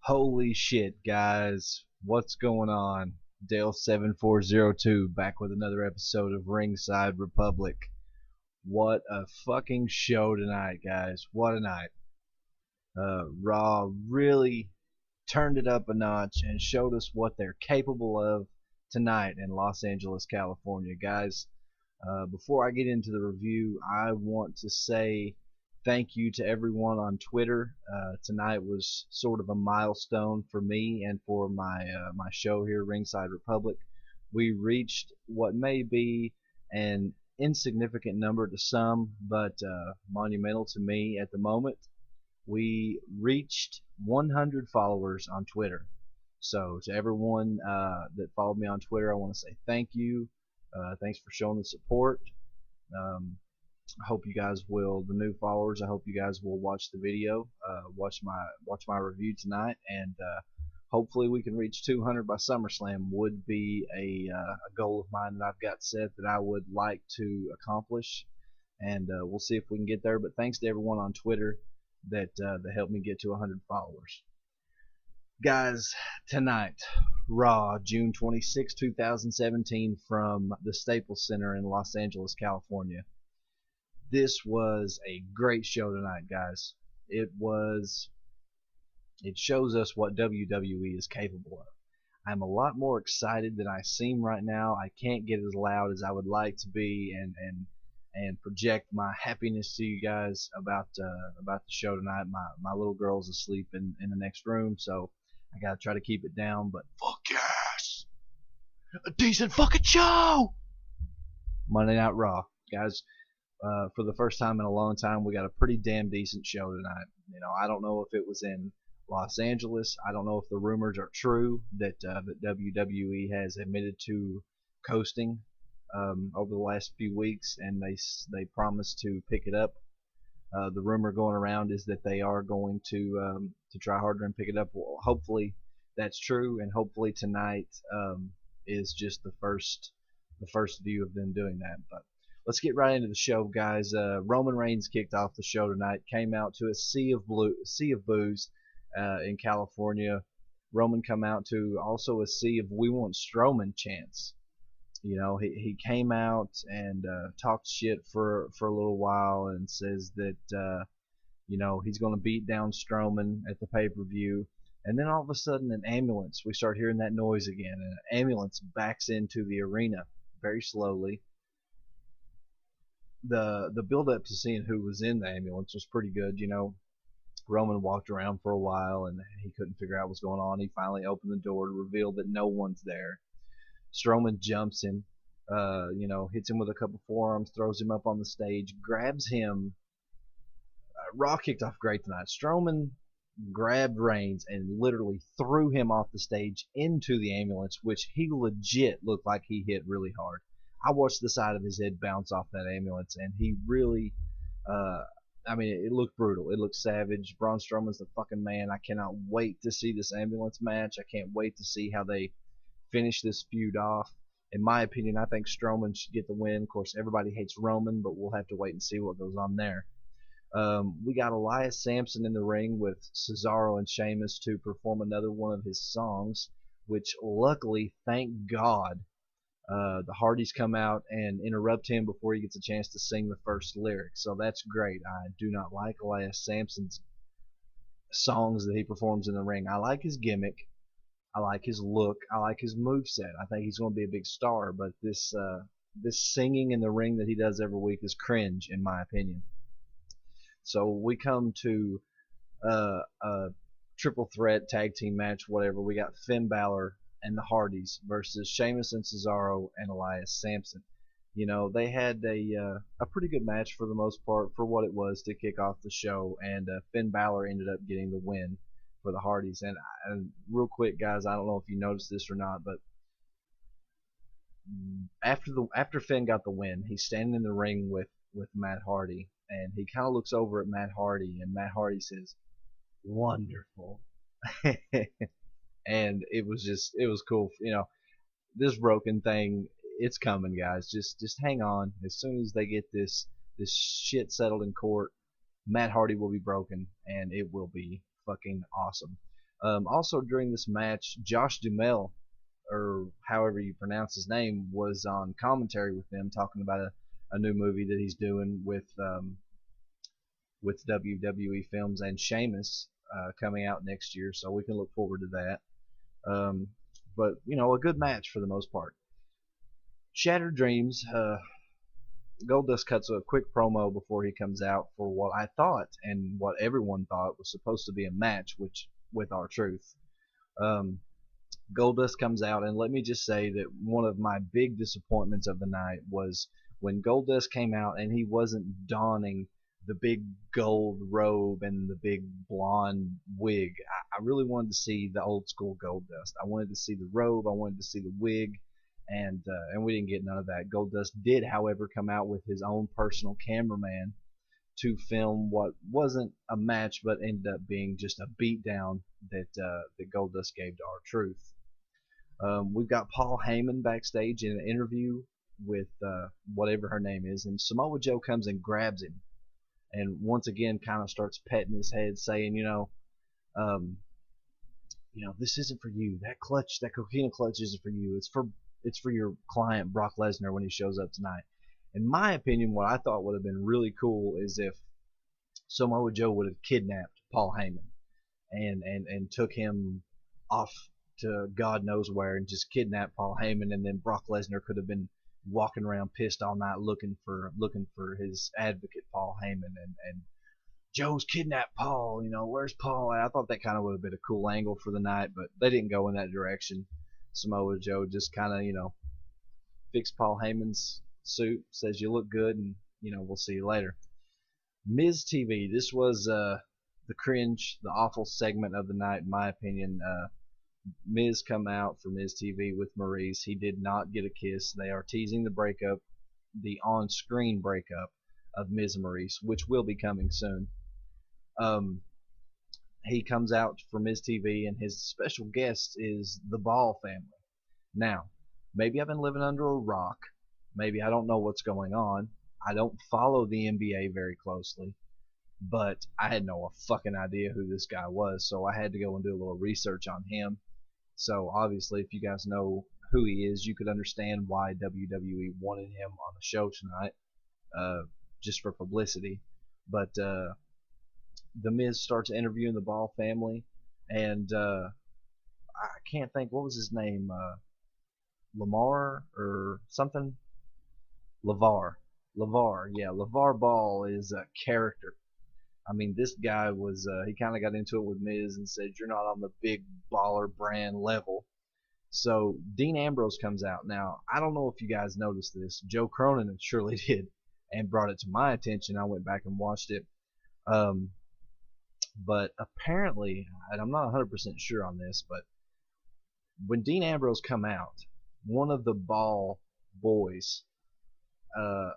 Holy shit, guys. What's going on? Dale7402 back with another episode of Ringside Republic. What a fucking show tonight, guys. What a night. Raw really turned it up a notch and showed us what they're capable of tonight in Los Angeles, California. Guys, before I get into the review, I want to say thank you to everyone on Twitter. Tonight was sort of a milestone for me and for my show here, Ringside Republic. We reached what may be an insignificant number to some, but monumental to me at the moment. We reached 100 followers on Twitter. So to everyone that followed me on Twitter, I want to say thank you. Thanks for showing the support. I hope you guys will, the new followers, I hope you guys will watch the video, watch my review tonight, and hopefully we can reach 200 by SummerSlam. Would be a goal of mine that I've got set that I would like to accomplish, and we'll see if we can get there. But thanks to everyone on Twitter that helped me get to 100 followers. Guys, tonight, Raw, June 26, 2017, from the Staples Center in Los Angeles, California. This was a great show tonight, guys. It shows us what WWE is capable of. I'm a lot more excited than I seem right now. I can't get as loud as I would like to be and project my happiness to you guys about the show tonight. My little girl's asleep in the next room, so I gotta try to keep it down. But fuck yes, a decent fucking show. Monday Night Raw, guys. For the first time in a long time, we got a pretty damn decent show tonight. You know, I don't know if it was in Los Angeles. I don't know if the rumors are true that WWE has admitted to coasting over the last few weeks, and they promised to pick it up. The rumor going around is that they are going to try harder and pick it up. Well, hopefully that's true, and hopefully tonight is just the first view of them doing that. But let's get right into the show, guys. Roman Reigns kicked off the show tonight. Came out to a sea of boos in California. Roman come out to also a sea of "We Want Strowman" chants. You know, he came out and talked shit for a little while and says that you know, he's going to beat down Strowman at the pay-per-view. And then all of a sudden, an ambulance. We start hearing that noise again, and an ambulance backs into the arena very slowly. The build up to seeing who was in the ambulance was pretty good. You know, Roman walked around for a while and he couldn't figure out what's going on. He finally opened the door to reveal that no one's there. Strowman jumps him, you know, hits him with a couple forearms, throws him up on the stage, grabs him. Raw kicked off great tonight. Strowman grabbed Reigns and literally threw him off the stage into the ambulance, which he legit looked like he hit really hard. I watched the side of his head bounce off that ambulance, and he really, I mean, it looked brutal. It looked savage. Braun Strowman's the fucking man. I cannot wait to see this ambulance match. I can't wait to see how they finish this feud off. In my opinion, I think Strowman should get the win. Of course, everybody hates Roman, but we'll have to wait and see what goes on there. We got Elias Sampson in the ring with Cesaro and Sheamus to perform another one of his songs, which luckily, thank God, the Hardys come out and interrupt him before he gets a chance to sing the first lyric. So that's great. I do not like Elias Sampson's songs that he performs in the ring. I like his gimmick. I like his look. I like his moveset. I think he's going to be a big star. But this singing in the ring that he does every week is cringe, in my opinion. So we come to a triple threat tag team match, whatever. We got Finn Balor and the Hardys versus Sheamus and Cesaro and Elias Sampson. You know, they had a pretty good match for the most part for what it was to kick off the show, and Finn Balor ended up getting the win for the Hardys. And real quick, guys, I don't know if you noticed this or not, but after Finn got the win, he's standing in the ring with Matt Hardy, and he kind of looks over at Matt Hardy, and Matt Hardy says, "Wonderful." And it was cool. You know, this broken thing, it's coming, guys. Just hang on. As soon as they get this shit settled in court, Matt Hardy will be broken, and it will be fucking awesome. Also during this match, Josh Duhamel, or however you pronounce his name, was on commentary with them talking about a new movie that he's doing with WWE Films and Sheamus coming out next year, so we can look forward to that. But a good match for the most part. Shattered Dreams. Goldust cuts a quick promo before he comes out for what I thought and what everyone thought was supposed to be a match, which with R-Truth. Um, Goldust comes out, and let me just say that one of my big disappointments of the night was when Goldust came out and he wasn't donning the big gold robe and the big blonde wig. I really wanted to see the old school Goldust. I wanted to see the robe. I wanted to see the wig, and we didn't get none of that. Goldust did, however, come out with his own personal cameraman to film what wasn't a match but ended up being just a beatdown that Goldust gave to R-Truth. We've got Paul Heyman backstage in an interview with whatever her name is, and Samoa Joe comes and grabs him, and once again kind of starts petting his head, saying, this isn't for you. That clutch, that coquina clutch, isn't for you. It's for your client Brock Lesnar when he shows up tonight. In my opinion, what I thought would have been really cool is if Samoa Joe would have kidnapped Paul Heyman and took him off to God knows where and just kidnapped Paul Heyman, and then Brock Lesnar could have been walking around pissed all night looking for his advocate Paul Heyman, and Joe's kidnapped Paul. Where's Paul? I thought that kind of would have been a cool angle for the night, but they didn't go in that direction. Samoa Joe just kind of fixed Paul Heyman's suit, says you look good, and we'll see you later. Miz TV. This was the cringe, the awful segment of the night, in my opinion. Miz come out for Miz TV with Maurice. He did not get a kiss. They are teasing the breakup, the on-screen breakup of Miz and Maurice, which will be coming soon. He comes out for Miz TV, and his special guest is the Ball family. Now, maybe I've been living under a rock. Maybe I don't know what's going on. I don't follow the NBA very closely, but I had no fucking idea who this guy was, so I had to go and do a little research on him. So obviously, if you guys know who he is, you could understand why WWE wanted him on the show tonight, just for publicity. But The Miz starts interviewing the Ball family, and I can't think, what was his name? Lamar or something? LeVar. Yeah, LeVar Ball is a character. I mean, this guy was, he kind of got into it with Miz and said, you're not on the big baller brand level. So Dean Ambrose comes out. Now, I don't know if you guys noticed this. Joe Cronin surely did and brought it to my attention. I went back and watched it. But apparently, and I'm not 100% sure on this, but when Dean Ambrose come out, one of the Ball boys kind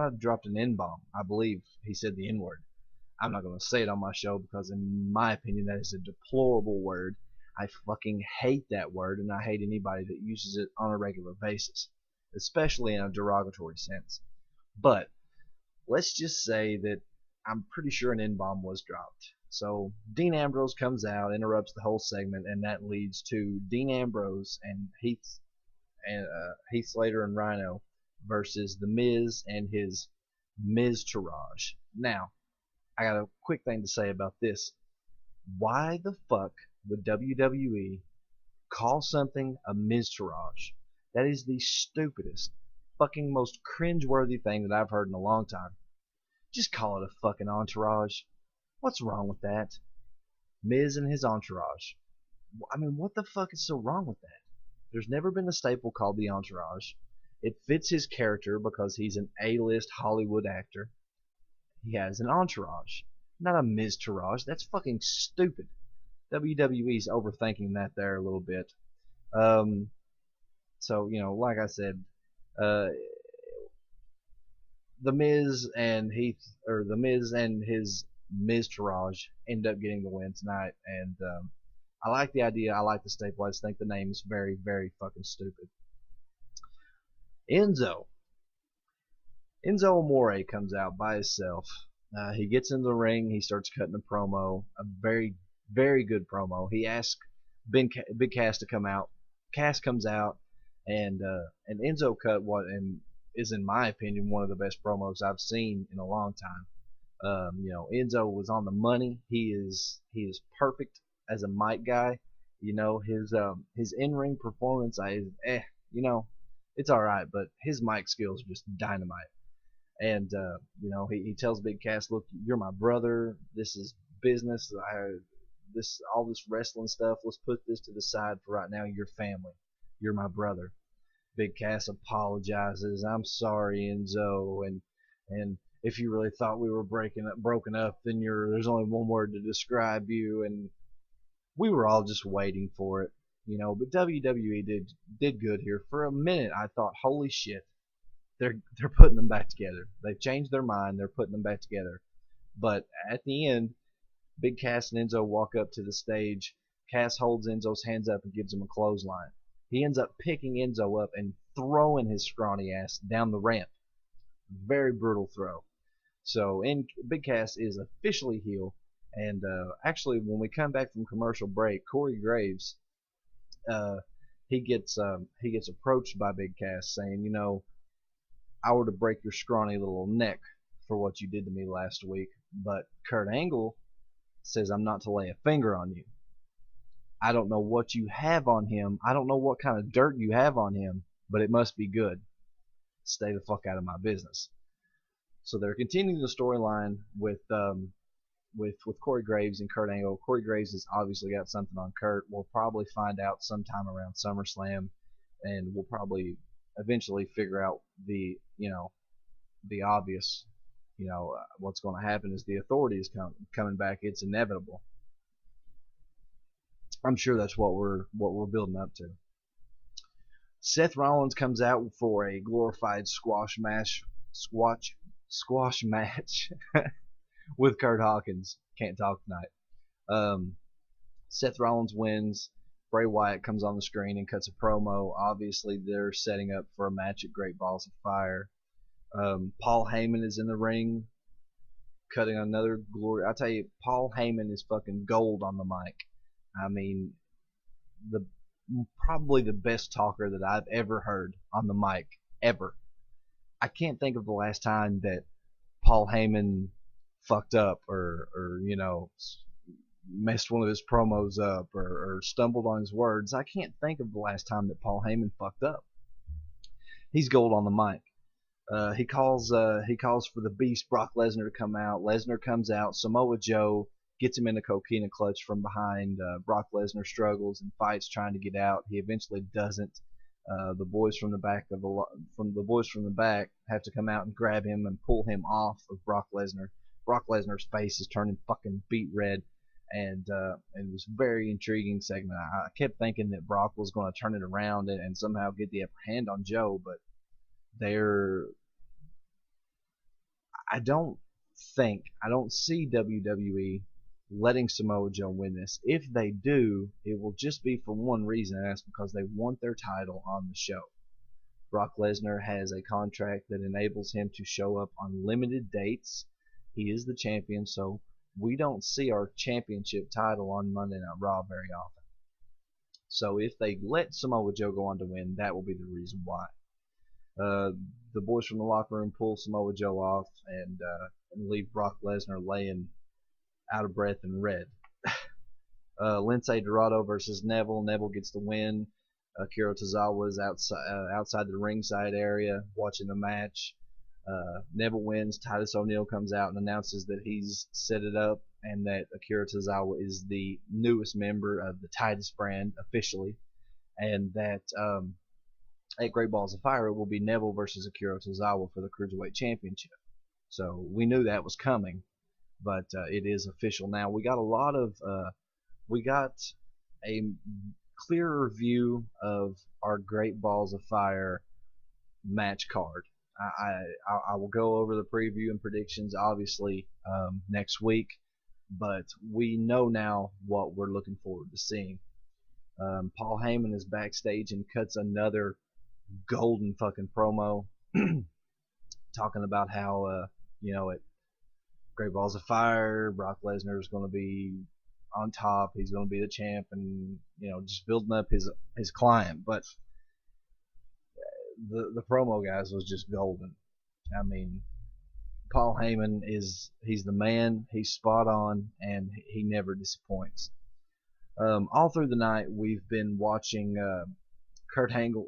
of dropped an N-bomb. I believe he said the N-word. I'm not going to say it on my show because, in my opinion, that is a deplorable word. I fucking hate that word, and I hate anybody that uses it on a regular basis, especially in a derogatory sense. But let's just say that I'm pretty sure an N-bomb was dropped. So Dean Ambrose comes out, interrupts the whole segment, and that leads to Dean Ambrose and Heath Slater and Rhino versus The Miz and his Miztourage. Now, I got a quick thing to say about this. Why the fuck would WWE call something a Miztourage? That is the stupidest, fucking most cringeworthy thing that I've heard in a long time. Just call it a fucking entourage. What's wrong with that? Miz and his entourage. I mean, what the fuck is so wrong with that? There's never been a staple called the entourage. It fits his character because he's an A-list Hollywood actor. He has an entourage, not a Miztourage. That's fucking stupid. WWE's overthinking that there a little bit. So, like I said, The Miz and his Miztourage end up getting the win tonight, and I like the idea. I like the staple. I just think the name is very, very fucking stupid. Enzo Amore comes out by himself. He gets in the ring. He starts cutting a promo. A very Very good promo. He asked Big Cass to come out. Cass comes out, and Enzo cut what and is in my opinion one of the best promos I've seen in a long time. Enzo was on the money. He is perfect as a mic guy. His in ring performance, it's all right, but his mic skills are just dynamite. And he tells Big Cass, "Look, you're my brother. This is business. All this wrestling stuff. Let's put this to the side for right now. You're family. You're my brother." Big Cass apologizes. "I'm sorry, Enzo, and if you really thought we were broken up, then there's only one word to describe you." And we were all just waiting for it, But WWE did good here. For a minute, I thought, "Holy shit, they're putting them back together. They've changed their mind. They're putting them back together." But at the end, Big Cass and Enzo walk up to the stage. Cass holds Enzo's hands up and gives him a clothesline. He ends up picking Enzo up and throwing his scrawny ass down the ramp. Very brutal throw. So Big Cass is officially heel. And actually, when we come back from commercial break, Corey Graves, he gets approached by Big Cass saying, "I were to break your scrawny little neck for what you did to me last week, but Kurt Angle says I'm not to lay a finger on you. I don't know what you have on him. I don't know what kind of dirt you have on him, but it must be good. Stay the fuck out of my business." So they're continuing the storyline with Corey Graves and Kurt Angle. Corey Graves has obviously got something on Kurt. We'll probably find out sometime around SummerSlam, and we'll probably eventually figure out the obvious. What's going to happen is the Authority is coming back. It's inevitable. I'm sure that's what we're building up to. Seth Rollins comes out for a glorified squash match with Kurt Hawkins. Can't talk tonight. Seth Rollins wins. Bray Wyatt comes on the screen and cuts a promo. Obviously, they're setting up for a match at Great Balls of Fire. Paul Heyman is in the ring, cutting another glory. I tell you, Paul Heyman is fucking gold on the mic. I mean, probably the best talker that I've ever heard on the mic, ever. I can't think of the last time that Paul Heyman fucked up or messed one of his promos up or stumbled on his words. I can't think of the last time that Paul Heyman fucked up. He's gold on the mic. He calls for the Beast Brock Lesnar to come out. Lesnar comes out. Samoa Joe gets him in a coquina clutch from behind. Brock Lesnar struggles and fights trying to get out. He eventually doesn't. The boys from the back have to come out and grab him and pull him off of Brock Lesnar. Brock Lesnar's face is turning fucking beet red, and it was a very intriguing segment. I kept thinking that Brock was going to turn it around and somehow get the upper hand on Joe, but I don't see WWE letting Samoa Joe win this. If they do, it will just be for one reason, and that's because they want their title on the show. Brock Lesnar has a contract that enables him to show up on limited dates. He is the champion, so we don't see our championship title on Monday Night Raw very often. So if they let Samoa Joe go on to win, that will be the reason why. The boys from the locker room pull Samoa Joe off and leave Brock Lesnar laying out of breath and red. Lince Dorado versus Neville. Neville gets the win. Akira Tozawa is outside the ringside area watching the match. Neville wins. Titus O'Neil comes out and announces that he's set it up and that Akira Tozawa is the newest member of the Titus brand officially, and that at Great Balls of Fire it will be Neville versus Akira Tozawa for the Cruiserweight Championship. So we knew that was coming, but it is official now. We got a clearer view of our Great Balls of Fire match card. I will go over the preview and predictions obviously next week, but we know now what we're looking forward to seeing. Paul Heyman is backstage and cuts another golden fucking promo talking about how at Great Balls of Fire Brock Lesnar is going to be on top. He's going to be the champ, and just building up his client. But the promo guys was just golden. I mean, Paul Heyman he's the man. He's spot on, and he never disappoints. All through the night, we've been watching Kurt Angle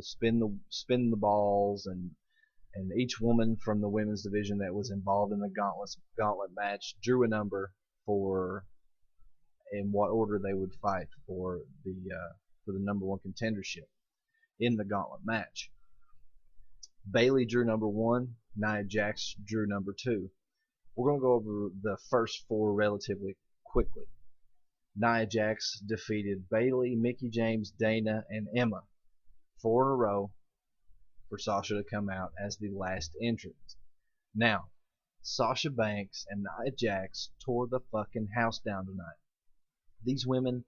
spin the balls, and each woman from the women's division that was involved in the gauntlet match drew a number for in what order they would fight for the number one contendership in the gauntlet match. Bayley drew number 1. Nia Jax drew number 2. We're going to go over the first 4 relatively quickly. Nia Jax defeated Bayley, Mickie James, Dana, and Emma 4 in a row for Sasha to come out as the last entrant. Now, Sasha Banks and Nia Jax tore the fucking house down tonight. These women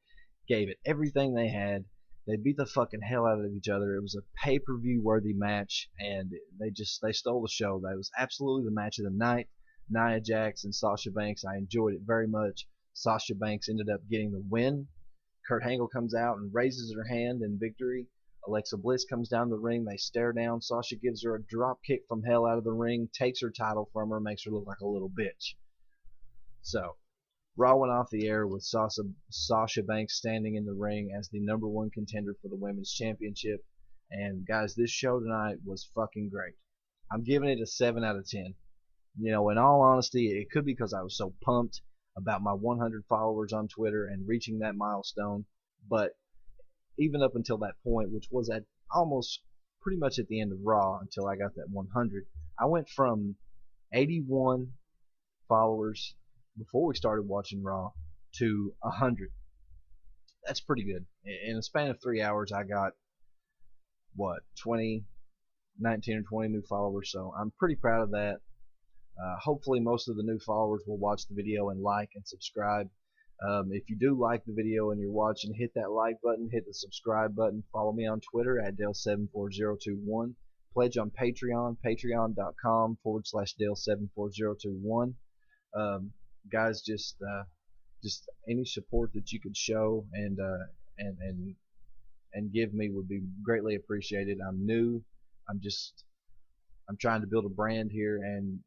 gave it everything they had. They beat the fucking hell out of each other. It was a pay-per-view worthy match, and they stole the show. That was absolutely the match of the night. Nia Jax and Sasha Banks, I enjoyed it very much. Sasha Banks ended up getting the win. Kurt Angle comes out and raises her hand in victory. Alexa Bliss comes down the ring. They stare down. Sasha gives her a drop kick from hell out of the ring, takes her title from her, makes her look like a little bitch. So, Raw went off the air with Sasha Banks standing in the ring as the number 1 contender for the Women's Championship. And guys, this show tonight was fucking great. I'm giving it a 7 out of 10. In all honesty, it could be because I was so pumped about my 100 followers on Twitter and reaching that milestone. But even up until that point, which was at almost pretty much at the end of Raw until I got that 100, I went from 81 followers before we started watching Raw to 100. That's pretty good. In a span of 3 hours, I got, 19 or 20 new followers, so I'm pretty proud of that. Hopefully most of the new followers will watch the video and like and subscribe. If you do like the video and you're watching, hit that like button, hit the subscribe button, follow me on Twitter at Dale74021, pledge on Patreon, patreon.com/Dale74021. Guys, just any support that you could show and give me would be greatly appreciated. I'm new. I'm trying to build a brand here, and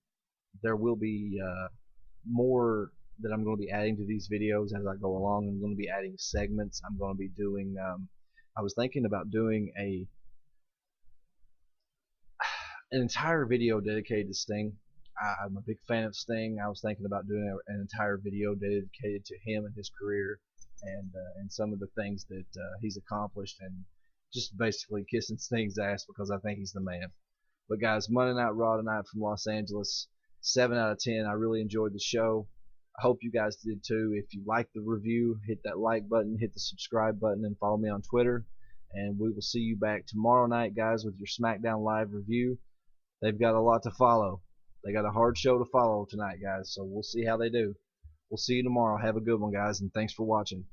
there will be more that I'm going to be adding to these videos as I go along. I'm going to be adding segments. I'm going to be doing I was thinking about doing an entire video dedicated to Sting. I'm a big fan of Sting. I was thinking about doing an entire video dedicated to him and his career, and some of the things that he's accomplished, and just basically kissing Sting's ass because I think he's the man. But guys, Monday Night Raw tonight from Los Angeles, 7 out of 10. I really enjoyed the show. I hope you guys did too. If you liked the review, hit that like button, hit the subscribe button, and follow me on Twitter. And we will see you back tomorrow night, guys, with your SmackDown Live review. They've got a lot to follow. They got a hard show to follow tonight, guys, so we'll see how they do. We'll see you tomorrow. Have a good one, guys, and thanks for watching.